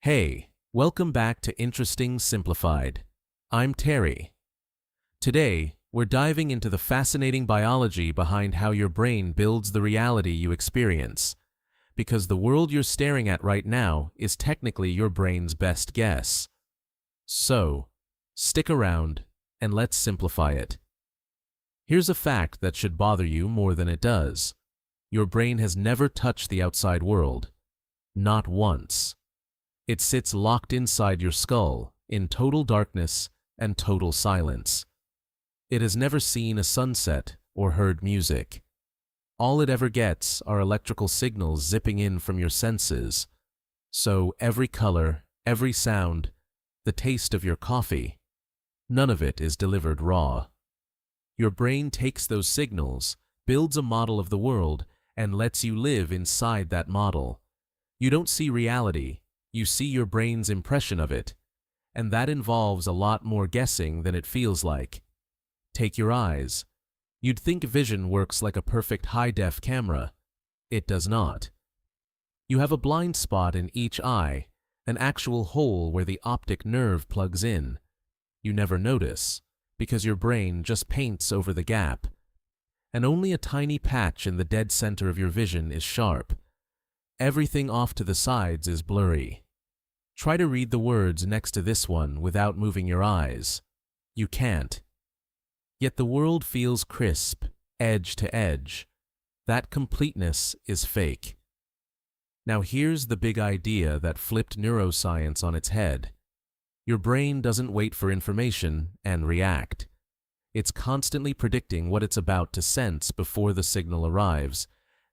Hey, welcome back to Interesting Simplified. I'm Terry. Today, we're diving into the fascinating biology behind how your brain builds the reality you experience. Because the world you're staring at right now is technically your brain's best guess. So, stick around and let's simplify it. Here's a fact that should bother you more than it does. Your brain has never touched the outside world. Not once. It sits locked inside your skull, in total darkness and total silence. It has never seen a sunset or heard music. All it ever gets are electrical signals zipping in from your senses. So every color, every sound, the taste of your coffee, none of it is delivered raw. Your brain takes those signals, builds a model of the world, and lets you live inside that model. You don't see reality. You see your brain's impression of it, and that involves a lot more guessing than it feels like. Take your eyes. You'd think vision works like a perfect high-def camera. It does not. You have a blind spot in each eye, an actual hole where the optic nerve plugs in. You never notice, because your brain just paints over the gap. And only a tiny patch in the dead center of your vision is sharp. Everything off to the sides is blurry. Try to read the words next to this one without moving your eyes. You can't. Yet the world feels crisp, edge to edge. That completeness is fake. Now here's the big idea that flipped neuroscience on its head. Your brain doesn't wait for information and react. It's constantly predicting what it's about to sense before the signal arrives,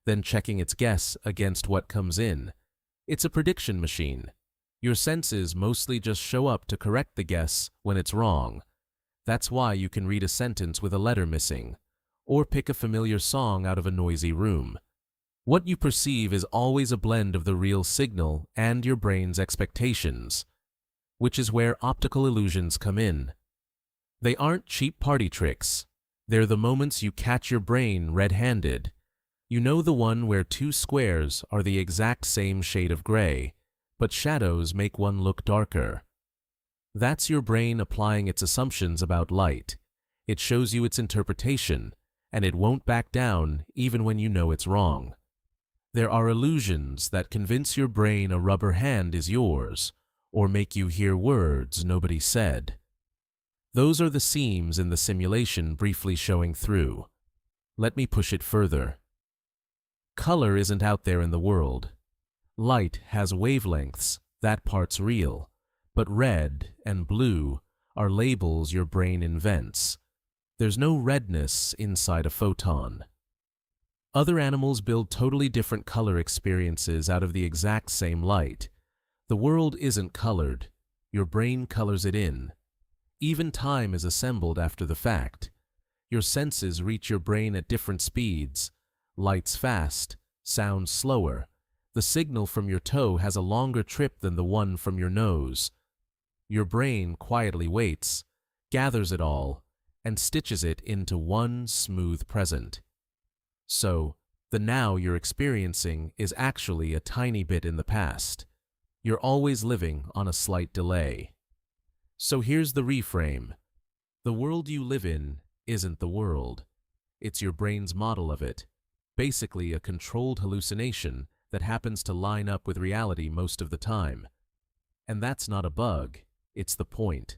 then checking its guess against what comes in. It's a prediction machine. Your senses mostly just show up to correct the guess when it's wrong. That's why you can read a sentence with a letter missing, or pick a familiar song out of a noisy room. What you perceive is always a blend of the real signal and your brain's expectations, which is where optical illusions come in. They aren't cheap party tricks. They're the moments you catch your brain red-handed. You know, the one where two squares are the exact same shade of gray, but shadows make one look darker. That's your brain applying its assumptions about light. It shows you its interpretation, and it won't back down even when you know it's wrong. There are illusions that convince your brain a rubber hand is yours, or make you hear words nobody said. Those are the seams in the simulation briefly showing through. Let me push it further. Color isn't out there in the world. Light has wavelengths, that part's real, but red and blue are labels your brain invents. There's no redness inside a photon. Other animals build totally different color experiences out of the exact same light. The world isn't colored, your brain colors it in. Even time is assembled after the fact. Your senses reach your brain at different speeds. Light's fast, sound's slower. The signal from your toe has a longer trip than the one from your nose. Your brain quietly waits, gathers it all, and stitches it into one smooth present. So, the now you're experiencing is actually a tiny bit in the past. You're always living on a slight delay. So here's the reframe. The world you live in isn't the world. It's your brain's model of it, basically a controlled hallucination that happens to line up with reality most of the time. And that's not a bug, it's the point.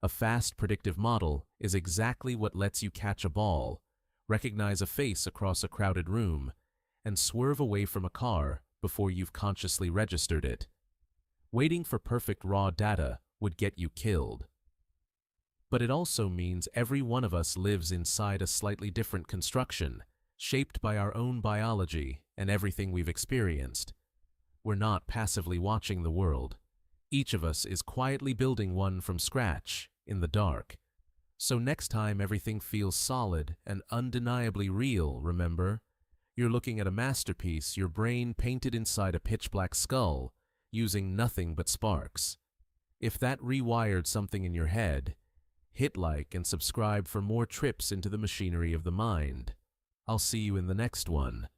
A fast, predictive model is exactly what lets you catch a ball, recognize a face across a crowded room, and swerve away from a car before you've consciously registered it. Waiting for perfect raw data would get you killed. But it also means every one of us lives inside a slightly different construction, shaped by our own biology and everything we've experienced. We're not passively watching the world. Each of us is quietly building one from scratch, in the dark. So next time everything feels solid and undeniably real, remember, you're looking at a masterpiece your brain painted inside a pitch-black skull, using nothing but sparks. If that rewired something in your head, hit like and subscribe for more trips into the machinery of the mind. I'll see you in the next one.